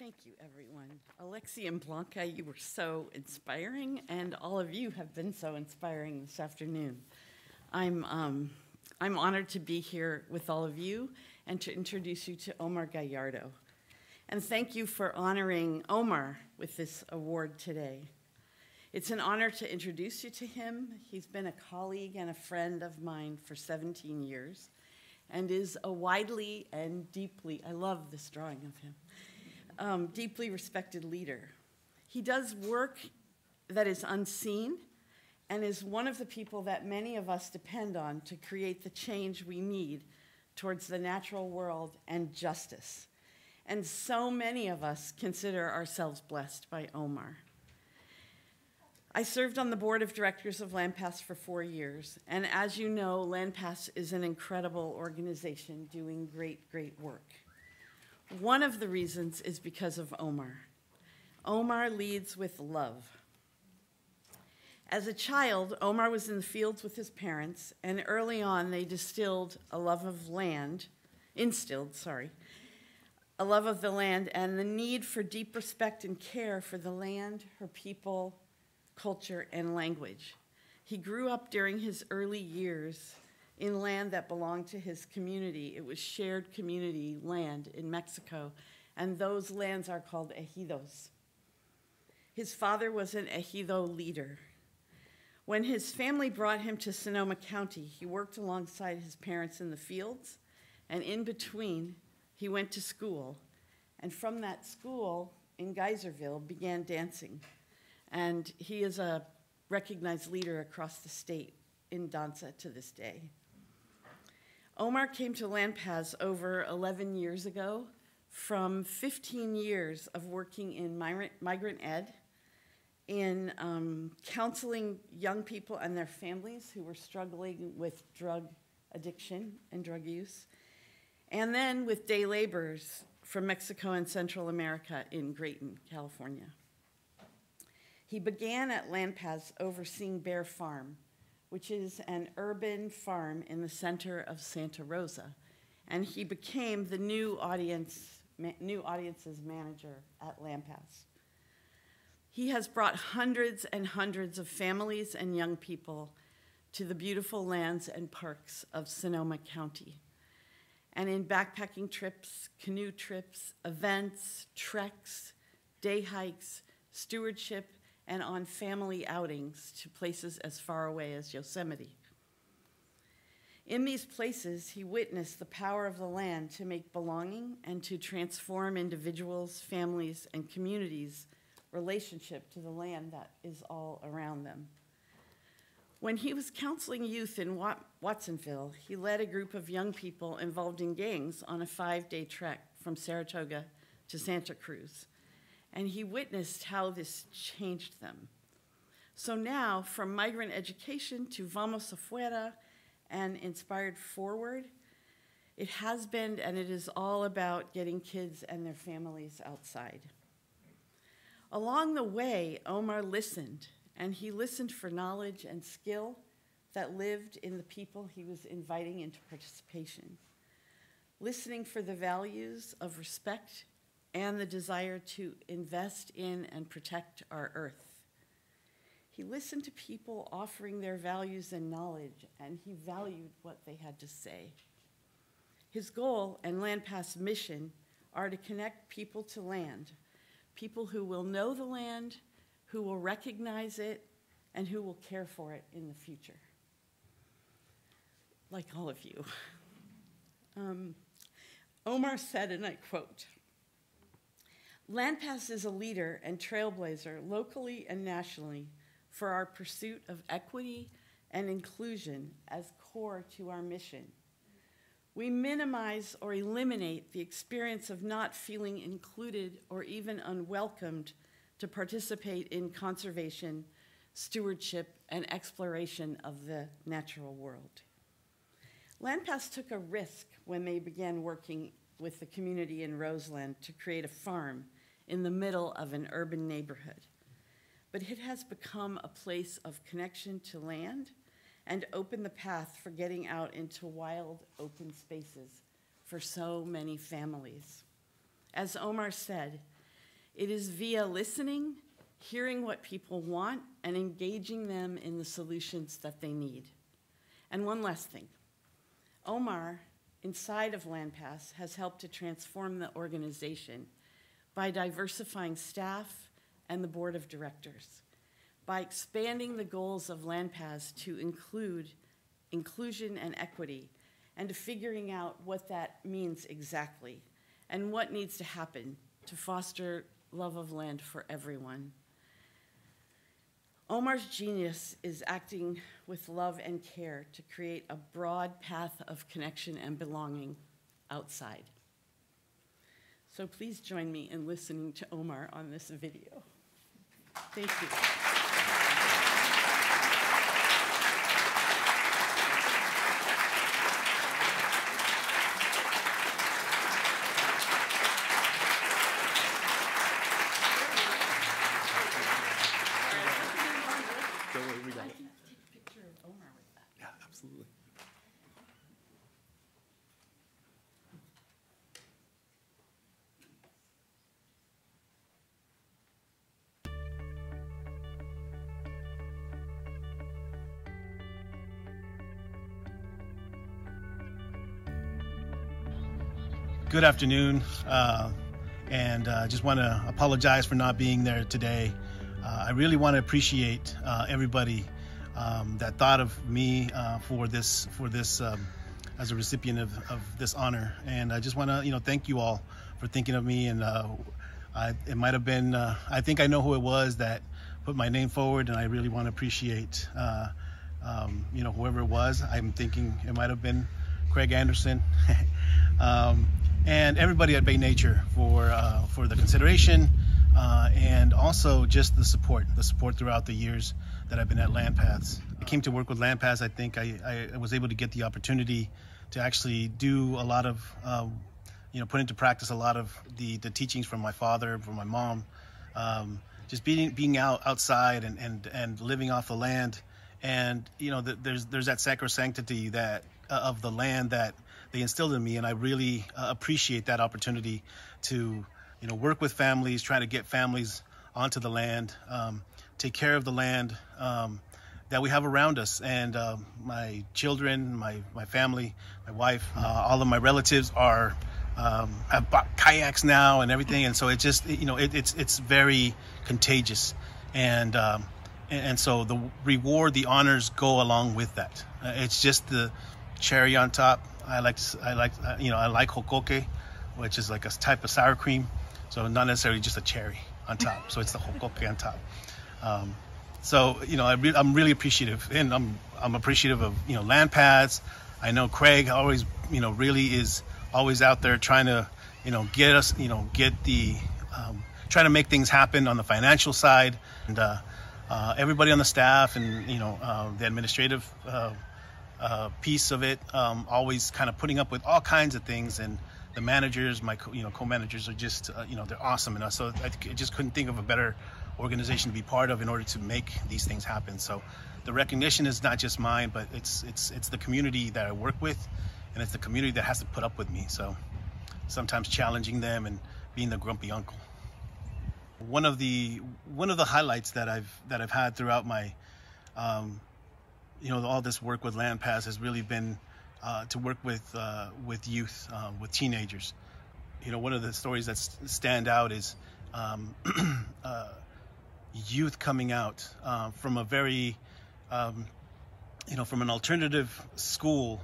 Thank you, everyone. Alexi and Blanca, you were so inspiring, and all of you have been so inspiring this afternoon. I'm honored to be here with all of you and to introduce you to Omar Gallardo. And thank you for honoring Omar with this award today. It's an honor to introduce you to him. He's been a colleague and a friend of mine for 17 years and is a widely and deeply, I love this drawing of him, deeply respected leader. He does work that is unseen and is one of the people that many of us depend on to create the change we need towards the natural world and justice. And so many of us consider ourselves blessed by Omar. I served on the board of directors of LandPass for 4 years, and as you know, LandPass is an incredible organization doing great, great work. One of the reasons is because of Omar. Omar leads with love. As a child, Omar was in the fields with his parents, and early on they instilled a love of the land and the need for deep respect and care for the land, her people, culture, and language. He grew up during his early years in land that belonged to his community. It was shared community land in Mexico, and those lands are called ejidos. His father was an ejido leader. When his family brought him to Sonoma County, he worked alongside his parents in the fields, and in between, he went to school. And from that school in Geyserville began dancing. And he is a recognized leader across the state in danza to this day. Omar came to LandPass over 11 years ago from 15 years of working in migrant ed, in counseling young people and their families who were struggling with drug addiction and drug use, and then with day laborers from Mexico and Central America in Grayton, California. He began at LandPass overseeing Bear Farm, which is an urban farm in the center of Santa Rosa, and he became the new audiences manager at LandPass. He has brought hundreds and hundreds of families and young people to the beautiful lands and parks of Sonoma County. And in backpacking trips, canoe trips, events, treks, day hikes, stewardship, and on family outings to places as far away as Yosemite. In these places, he witnessed the power of the land to make belonging and to transform individuals, families, and communities' relationship to the land that is all around them. When he was counseling youth in Watsonville, he led a group of young people involved in gangs on a 5-day trek from Saratoga to Santa Cruz. And he witnessed how this changed them. So now, from migrant education to Vamos Afuera and Inspired Forward, it has been and it is all about getting kids and their families outside. Along the way, Omar listened, and he listened for knowledge and skill that lived in the people he was inviting into participation, listening for the values of respect and the desire to invest in and protect our earth. He listened to people offering their values and knowledge, and he valued what they had to say. His goal and LandPass mission are to connect people to land, people who will know the land, who will recognize it, and who will care for it in the future. Like all of you. Omar said, and I quote, "LandPass is a leader and trailblazer locally and nationally for our pursuit of equity and inclusion as core to our mission. We minimize or eliminate the experience of not feeling included or even unwelcomed to participate in conservation, stewardship, and exploration of the natural world." LandPass took a risk when they began working with the community in Roseland to create a farm in the middle of an urban neighborhood. But it has become a place of connection to land and opened the path for getting out into wild, open spaces for so many families. As Omar said, It is via listening, hearing what people want, and engaging them in the solutions that they need. And one last thing. Omar, inside of LandPass, has helped to transform the organization by diversifying staff and the board of directors, by expanding the goals of LandPass to include inclusion and equity, and to figuring out what that means exactly, and what needs to happen to foster love of land for everyone. Omar's genius is acting with love and care to create a broad path of connection and belonging outside. So please join me in listening to Omar on this video. Thank you. Don't worry, we got it. I can take a picture of Omar with that. Yeah, absolutely. Good afternoon, and just want to apologize for not being there today. I really want to appreciate everybody that thought of me for this as a recipient of this honor, and I just want to thank you all for thinking of me. And it might have been I think I know who it was that put my name forward, and I really want to appreciate whoever it was. I'm thinking it might have been Craig Anderson. And everybody at Bay Nature for the consideration and also just the support throughout the years that I've been at LandPass. I came to work with LandPass. I think I was able to get the opportunity to actually do a lot of, put into practice a lot of the teachings from my father, from my mom, just being outside and living off the land. And there's that sacrosanctity that of the land that they instilled in me, and I really appreciate that opportunity to work with families, try to get families onto the land, take care of the land that we have around us. And my children, my family, my wife, all of my relatives have bought kayaks now and everything, and so it just it's very contagious, and so the reward, the honors go along with that. It's just the cherry on top. I like hokoke, which is like a type of sour cream, so not necessarily just a cherry on top. So it's the hokoke on top. I'm really appreciative, and I'm appreciative of LandPass. I know Craig always really is always out there trying to get us trying to make things happen on the financial side, and everybody on the staff and the administrative piece of it, always kind of putting up with all kinds of things. And the managers, my co-managers are just they're awesome, and so I just couldn't think of a better organization to be part of in order to make these things happen. So the recognition is not just mine, but it's the community that I work with, and it's the community that has to put up with me. So sometimes challenging them and being the grumpy uncle. One of the highlights that I've had throughout my all this work with LandPass has really been to work with youth, with teenagers. One of the stories that stand out is youth coming out from a very, from an alternative school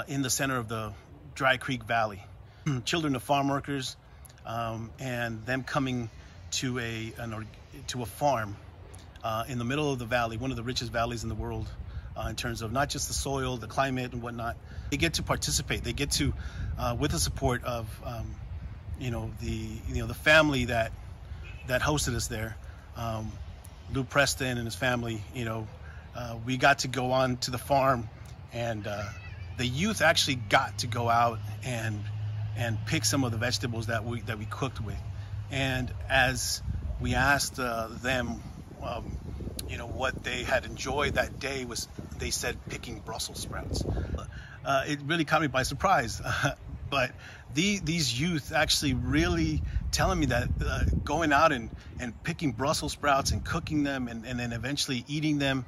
in the center of the Dry Creek Valley. Children of farm workers, and them coming to a farm in the middle of the valley, one of the richest valleys in the world. In terms of not just the soil, the climate, and whatnot, they get to participate. They get to, with the support of, the family that hosted us there, Lou Preston and his family. We got to go on to the farm, and the youth actually got to go out and pick some of the vegetables that we cooked with. And as we asked them, what they had enjoyed that day, was they said picking Brussels sprouts. It really caught me by surprise. but these youth actually really telling me that going out and picking Brussels sprouts and cooking them and then eventually eating them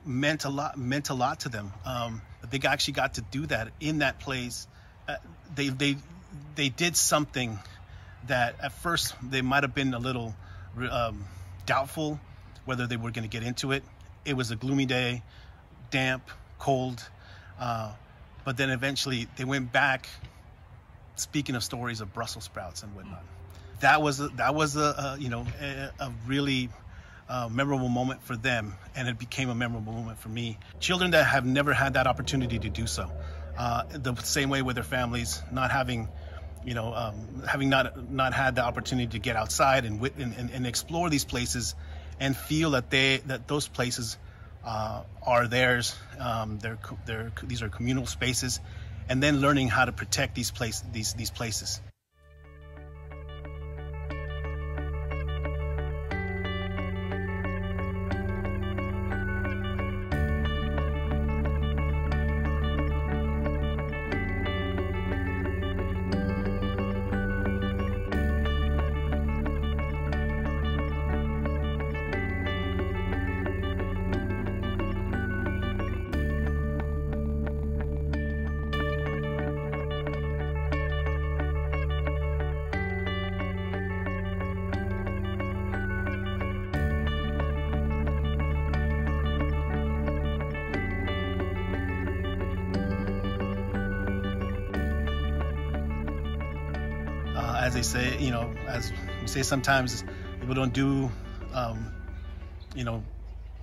meant a lot to them. They actually got to do that in that place. They did something that at first they might have been a little doubtful whether they were going to get into it. It was a gloomy day, damp, cold, but then eventually they went back, speaking of stories of Brussels sprouts and whatnot. That was a really memorable moment for them, and it became a memorable moment for me. Children that have never had that opportunity to do so, the same way with their families, not having, having not had the opportunity to get outside and explore these places, and feel that those places are theirs. These are communal spaces, and then learning how to protect these places. As they say, as we say sometimes, people don't do,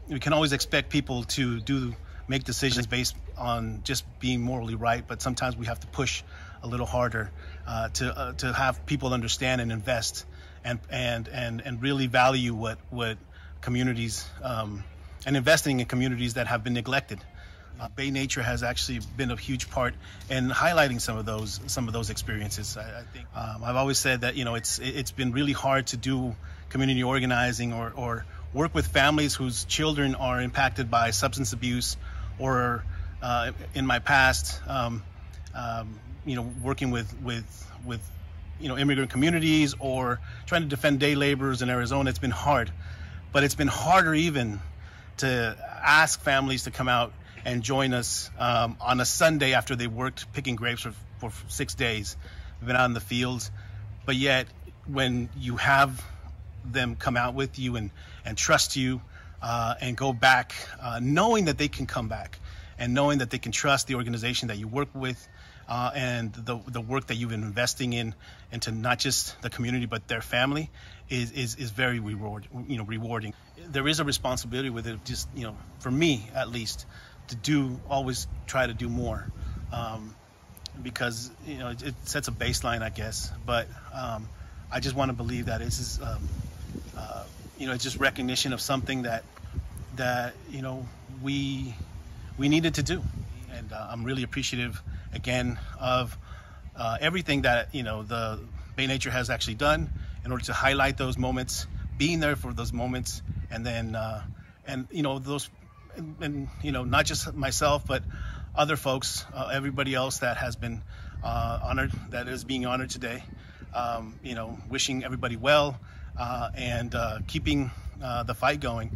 we can always expect people to make decisions based on just being morally right, but sometimes we have to push a little harder to have people understand and invest and really value what communities and investing in communities that have been neglected. Bay Nature has actually been a huge part in highlighting some of those experiences. I think I've always said that it's been really hard to do community organizing or work with families whose children are impacted by substance abuse, or in my past, working with immigrant communities or trying to defend day laborers in Arizona. It's been hard, but it's been harder even to ask families to come out and join us on a Sunday after they worked picking grapes for 6 days. We've been out in the fields, but yet when you have them come out with you and trust you and go back, knowing that they can come back and knowing that they can trust the organization that you work with and the work that you've been investing into not just the community but their family is very rewarding. There is a responsibility with it, just for me at least, to always try to do more, because it sets a baseline, I guess. But I just want to believe that this is it's just recognition of something that we needed to do, and I'm really appreciative again of everything that the Bay Nature has actually done in order to highlight those moments, being there for those moments, and then those. And not just myself, but other folks, everybody else that has been honored, that is being honored today. Wishing everybody well and keeping the fight going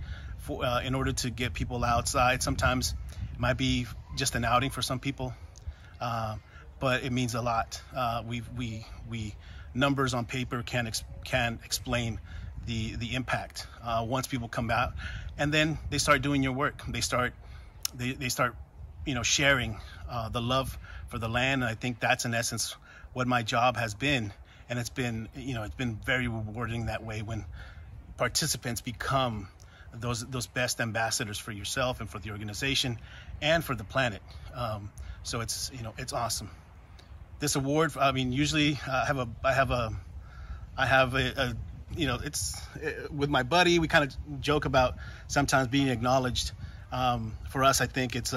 in order to get people outside. Sometimes it might be just an outing for some people, but it means a lot. We numbers on paper can explain the impact once people come out, and then they start doing your work. They start sharing the love for the land. And I think that's in essence what my job has been, and it's been very rewarding that way when participants become those best ambassadors for yourself and for the organization and for the planet. So it's awesome. This award, usually I have a it's with my buddy, we kind of joke about sometimes being acknowledged. For us, I think it's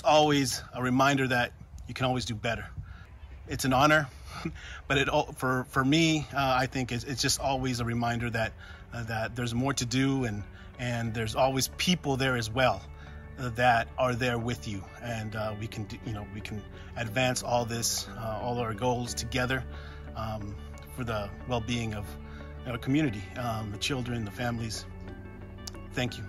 always a reminder that you can always do better. It's an honor, but for me, I think it's just always a reminder that there's more to do, and there's always people there as well that are there with you, and we can advance all this, all our goals together, for the well-being of our community, the children, the families. Thank you.